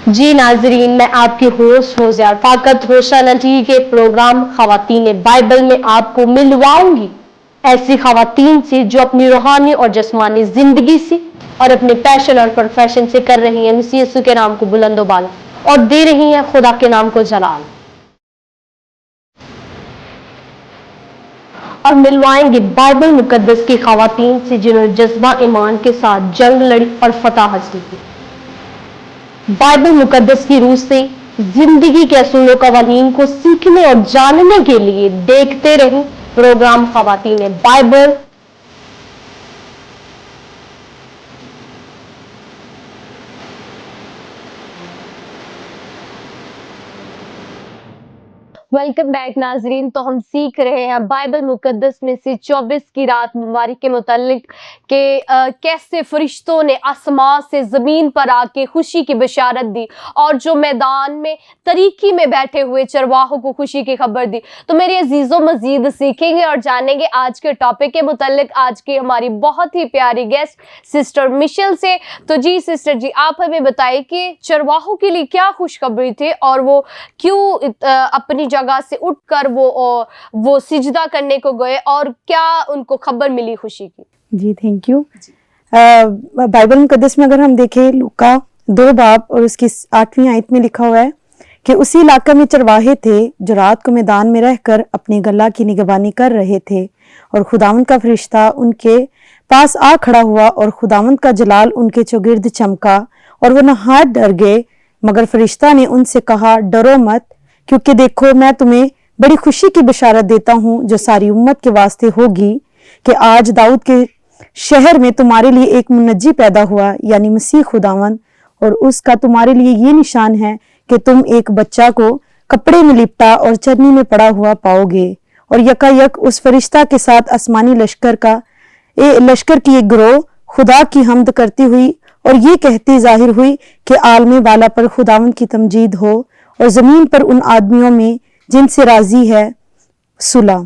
جی ناظرین، میں آپ کی ہوسٹ ہوزیار فاقت روشن ٹی کے پروگرام خواتین بائبل میں آپ کو ملواؤں گی ایسی خواتین سے جو اپنی روحانی اور جسمانی زندگی سے اور اپنے پیشن اور پروفیشن سے کر رہی ہیں مسیح یسوع کے نام کو بلند و بالا اور دے رہی ہیں خدا کے نام کو جلال، اور ملوائیں گے بائبل مقدس کی خواتین سے جنہوں نے جذبہ ایمان کے ساتھ جنگ لڑی اور فتح حاصل کی۔ بائبل مقدس کی روح سے زندگی کے اصول و قوانین کو سیکھنے اور جاننے کے لیے دیکھتے رہیں پروگرام خواتین بائبل۔ ویلکم بیک ناظرین، تو ہم سیکھ رہے ہیں بائبل مقدس میں سے 24 کی رات مبارک کے متعلق کہ کیسے فرشتوں نے آسمان سے زمین پر آ کے خوشی کی بشارت دی اور جو میدان میں طریقی میں بیٹھے ہوئے چرواہوں کو خوشی کی خبر دی۔ تو میرے عزیزوں، مزید سیکھیں گے اور جانیں گے آج کے ٹاپک کے متعلق آج کی ہماری بہت ہی پیاری گیسٹ سسٹر مشیل سے۔ تو جی سسٹر جی، آپ ہمیں بتائیں کہ چرواہوں کے لیے کیا خوشخبری تھی اور وہ کیوں اپنی جگہ سے اٹھ کر وہ سجدہ کرنے کو گئے اور کیا ان کو خبر ملی خوشی کی؟ جی تھینک یو۔ بائبل مقدس میں اگر ہم دیکھیں لوکا 2 باب اور اس کی 8ویں آیت میں لکھا ہوا ہے کہ اسی علاقہ میں چرواہے تھے جو رات کو میدان میں رہ کر اپنی گلہ کی نگہبانی کر رہے تھے، اور خداوند کا فرشتہ ان کے پاس آ کھڑا ہوا اور خداوند کا جلال ان کے چوگرد چمکا اور وہ نہایت ڈر گئے، مگر فرشتہ نے ان سے کہا ڈرو مت، کیونکہ دیکھو میں تمہیں بڑی خوشی کی بشارت دیتا ہوں جو ساری امت کے واسطے ہوگی کہ آج داؤد کے شہر میں تمہارے لیے ایک منجی پیدا ہوا، یعنی مسیح خداوند، اور اس کا تمہارے لیے یہ نشان ہے کہ تم ایک بچہ کو کپڑے میں لپٹا اور چرنی میں پڑا ہوا پاؤ گے۔ اور یکا یک اس فرشتہ کے ساتھ آسمانی لشکر کی ایک گروہ خدا کی حمد کرتی ہوئی اور یہ کہتی ظاہر ہوئی کہ عالم بالا پر خداوند کی تمجید ہو اور زمین پر ان آدمیوں میں جن سے راضی ہے صلح۔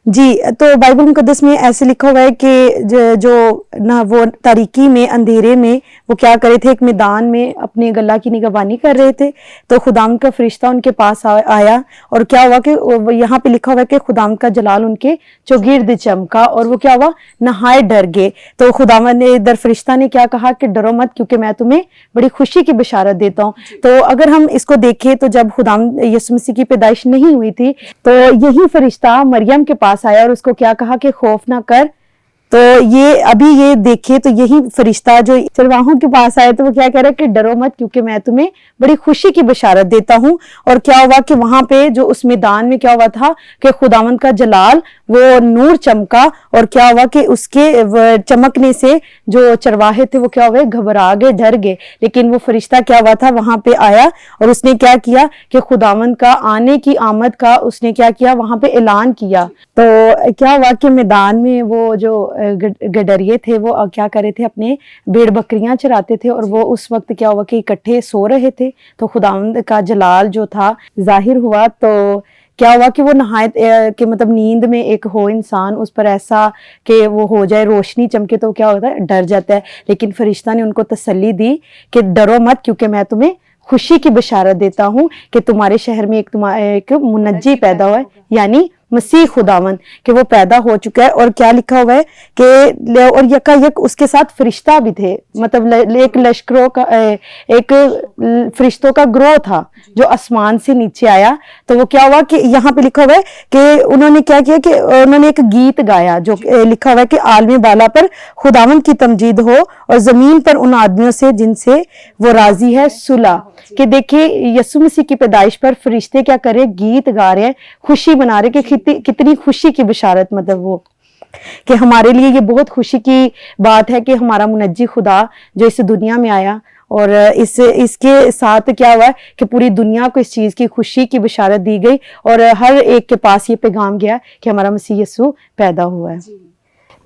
جی، تو بائبل مقدس میں ایسے لکھا ہوا ہے کہ جو نہ وہ تاریکی میں اندھیرے میں وہ کیا کرے تھے، ایک میدان میں اپنے گلہ کی نگہبانی کر رہے تھے، تو خداوند کا فرشتہ ان کے پاس آیا اور کیا ہوا کہ یہاں پہ لکھا ہوا ہے کہ خداوند کا جلال ان کے چوگرد چمکا اور وہ کیا ہوا، نہایت ڈر گئے۔ تو خداوند نے در فرشتہ نے کیا کہا کہ ڈرو مت، کیونکہ میں تمہیں بڑی خوشی کی بشارت دیتا ہوں۔ تو اگر ہم اس کو دیکھیں تو جب خداوند یسوع مسیح کی پیدائش نہیں ہوئی تھی تو یہی فرشتہ مریم کے پاس آیا اور اس کو کیا کہا کہ خوف نہ کر۔ تو یہ ابھی یہ دیکھیں تو یہی فرشتہ جو چرواہوں کے پاس آیا تو وہ کیا کہہ رہا ہے کہ ڈرو مت، کیونکہ میں تمہیں بڑی خوشی کی بشارت دیتا ہوں۔ اور کیا ہوا کہ وہاں پہ جو اس میدان میں کیا ہوا تھا کہ خداوند کا جلال وہ نور چمکا، اور کیا ہوا کہ اس کے چمکنے سے جو چرواہے تھے وہ کیا ہوئے، گھبرا گئے، ڈر گئے۔ لیکن وہ فرشتہ کیا ہوا تھا، وہاں پہ آیا اور اس نے کیا کیا کہ خداوند کا آنے کی آمد کا اس نے کیا کیا، وہاں پہ اعلان کیا۔ تو کیا ہوا کہ میدان میں وہ جو گڈریے تھے وہ کیا کرے تھے، اپنے بھیڑ بکریاں چراتے تھے، اور وہ اس وقت کیا ہوا کہ اکٹھے سو رہے تھے، تو خداوند کا جلال جو تھا ظاہر ہوا۔ تو کیا ہوا کہ وہ نہایت کہ مطلب نیند میں ایک ہو انسان اس پر ایسا کہ وہ ہو جائے، روشنی چمکے تو کیا ہوتا ہے، ڈر جاتا ہے۔ لیکن فرشتہ نے ان کو تسلی دی کہ ڈرو مت، کیونکہ میں تمہیں خوشی کی بشارت دیتا ہوں کہ تمہارے شہر میں ایک منجی پیدا ہوا ہے، یعنی مسیح خداوند، کہ وہ پیدا ہو چکا ہے۔ اور کیا لکھا ہوا ہے کہ اور یکا یک اس کے ساتھ فرشتہ بھی تھے، مطلب ایک لشکروں کا ایک فرشتوں کا گروہ تھا جو آسمان سے نیچے آیا۔ تو وہ کیا ہوا کہ یہاں پہ لکھا ہوا ہے کہ انہوں نے کیا کیا کہ انہوں نے ایک گیت گایا جو لکھا ہوا ہے کہ عالم بالا پر خداوند کی تمجید ہو اور زمین پر ان آدمیوں سے جن سے وہ راضی ہے صلح۔ کہ دیکھیں یسوع مسیح کی پیدائش پر فرشتے کیا کر رہے، گیت گا رہے ہیں، خوشی منا رہے کہ کتنی خوشی کی بشارت، مطلب وہ کہ ہمارے لیے یہ بہت خوشی کی بات ہے کہ ہمارا منجی خدا جو اس دنیا میں آیا، اور اس کے ساتھ کیا ہوا ہے کہ پوری دنیا کو اس چیز کی خوشی کی بشارت دی گئی اور ہر ایک کے پاس یہ پیغام گیا کہ ہمارا مسیح یسوع پیدا ہوا ہے۔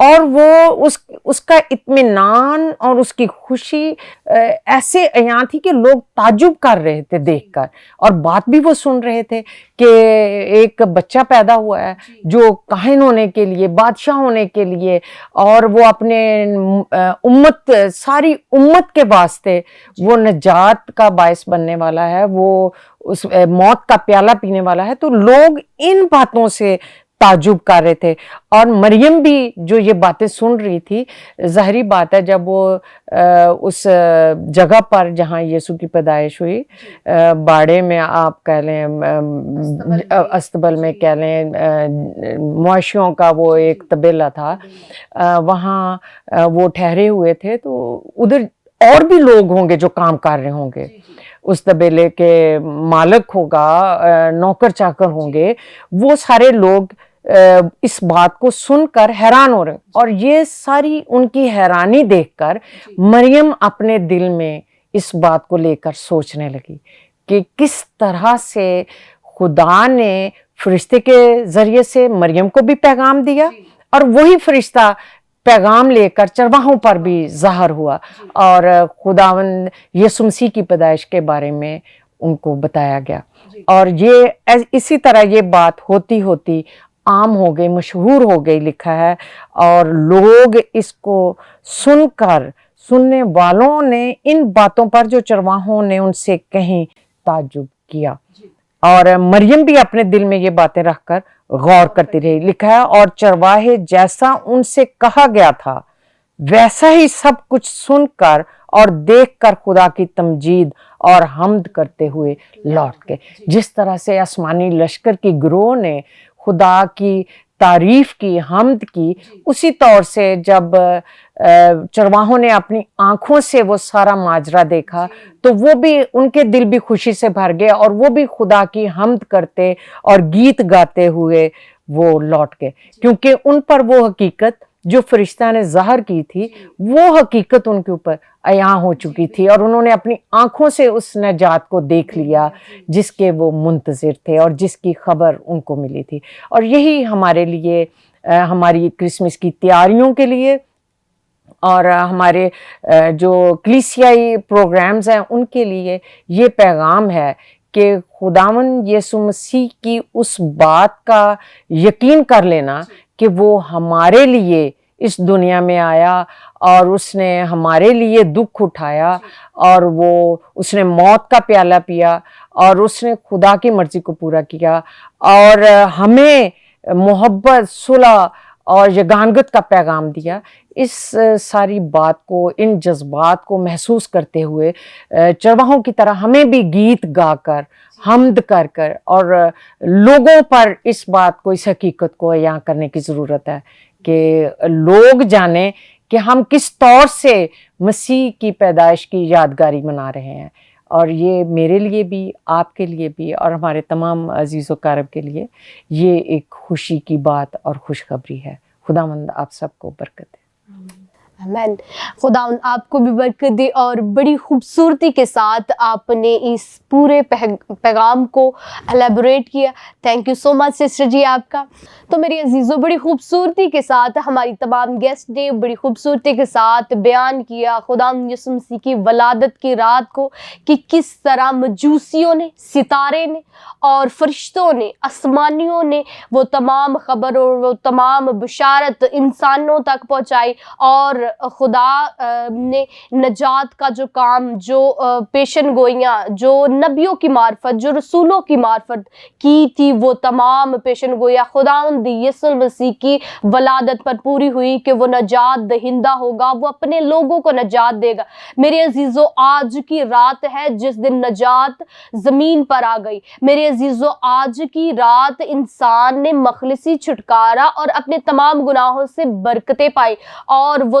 اور وہ اس کا اطمینان اور اس کی خوشی ایسے عیاں تھی کہ لوگ تعجب کر رہے تھے دیکھ کر، اور بات بھی وہ سن رہے تھے کہ ایک بچہ پیدا ہوا ہے جو کاہن ہونے کے لیے، بادشاہ ہونے کے لیے، اور وہ اپنے امت، ساری امت کے واسطے وہ نجات کا باعث بننے والا ہے، وہ اس موت کا پیالہ پینے والا ہے۔ تو لوگ ان باتوں سے تعجب کر رہے تھے، اور مریم بھی جو یہ باتیں سن رہی تھی، ظاہری بات ہے جب وہ اس جگہ پر جہاں یسوع کی پیدائش ہوئی، باڑے میں آپ کہہ لیں، استبل میں کہہ لیں، مویشیوں کا وہ ایک طبیلہ تھا، وہاں وہ ٹھہرے ہوئے تھے، تو ادھر اور بھی لوگ ہوں گے جو کام کر رہے ہوں گے، اس طبیلے کے مالک ہوگا، نوکر چاکر ہوں گے، وہ سارے لوگ اس بات کو سن کر حیران ہو رہے، اور یہ ساری ان کی حیرانی دیکھ کر مریم اپنے دل میں اس بات کو لے کر سوچنے لگی کہ کس طرح سے خدا نے فرشتے کے ذریعے سے مریم کو بھی پیغام دیا، اور وہی فرشتہ پیغام لے کر چرواہوں پر بھی ظاہر ہوا، اور خداوند یسوع مسیح کی پیدائش کے بارے میں ان کو بتایا گیا، اور یہ اسی طرح یہ بات ہوتی ہوتی عام ہو گئی، مشہور ہو گئی، لکھا ہے، اور لوگ اس کو سن کر، سننے والوں نے ان باتوں پر جو چرواہوں نے ان سے کہیں تعجب کیا، اور مریم بھی اپنے دل میں یہ باتیں رکھ کر غور کرتی رہی، لکھا ہے، اور چرواہے جیسا ان سے کہا گیا تھا ویسا ہی سب کچھ سن کر اور دیکھ کر خدا کی تمجید اور حمد کرتے ہوئے لوٹ گئے۔ جس طرح سے آسمانی لشکر کی گروہ نے خدا کی تعریف کی، حمد کی، اسی طور سے جب چرواہوں نے اپنی آنکھوں سے وہ سارا ماجرا دیکھا تو وہ بھی، ان کے دل بھی خوشی سے بھر گئے، اور وہ بھی خدا کی حمد کرتے اور گیت گاتے ہوئے وہ لوٹ گئے، کیونکہ ان پر وہ حقیقت جو فرشتہ نے ظاہر کی تھی، وہ حقیقت ان کے اوپر عیاں ہو چکی تھی، اور انہوں نے اپنی آنکھوں سے اس نجات کو دیکھ لیا جس کے وہ منتظر تھے اور جس کی خبر ان کو ملی تھی۔ اور یہی ہمارے لیے، ہماری کرسمس کی تیاریوں کے لیے، اور ہمارے جو کلیسیائی پروگرامز ہیں ان کے لیے یہ پیغام ہے کہ خداوند یسوع مسیح کی اس بات کا یقین کر لینا کہ وہ ہمارے لیے اس دنیا میں آیا، اور اس نے ہمارے لیے دکھ اٹھایا، اور اس نے موت کا پیالہ پیا، اور اس نے خدا کی مرضی کو پورا کیا، اور ہمیں محبت، صلح اور یگانگت کا پیغام دیا۔ اس ساری بات کو، ان جذبات کو محسوس کرتے ہوئے چرواہوں کی طرح ہمیں بھی گیت گا کر، حمد کر کر، اور لوگوں پر اس بات کو، اس حقیقت کو عیاں کرنے کی ضرورت ہے کہ لوگ جانیں کہ ہم کس طور سے مسیح کی پیدائش کی یادگاری منا رہے ہیں۔ اور یہ میرے لیے بھی، آپ کے لیے بھی، اور ہمارے تمام عزیز و اقارب کے لیے یہ ایک خوشی کی بات اور خوشخبری ہے۔ خداوند آپ سب کو برکت دے۔ آمین۔ خداوند آپ کو بھی برکت دے، اور بڑی خوبصورتی کے ساتھ آپ نے اس پورے پیغام کو ایلیبوریٹ کیا۔ Thank you so much sister ji آپ کا۔ تو میری عزیزوں، بڑی خوبصورتی کے ساتھ ہماری تمام گیسٹ نے بڑی خوبصورتی کے ساتھ بیان کیا خداوند یسوع مسیح کی ولادت کی رات کو، کہ کس طرح مجوسیوں نے، ستارے نے اور فرشتوں نے، آسمانیوں نے وہ تمام خبر اور وہ تمام بشارت انسانوں تک پہنچائی، اور خدا نے نجات کا جو کام، جو پیشن گوئیاں جو نبیوں کی معرفت، جو رسولوں کی معرفت کی تھی، وہ تمام پیشن گوئیاں خداوند یسوع مسیح کی ولادت پر پوری ہوئی کہ وہ نجات دہندہ ہوگا، وہ اپنے لوگوں کو نجات دے گا۔ میرے عزیزوں، آج کی رات ہے جس دن نجات زمین پر آ گئی۔ میرے عزیزوں، آج کی رات انسان نے مخلصی چھٹکارا اور اپنے تمام گناہوں سے برکتیں پائی، اور وہ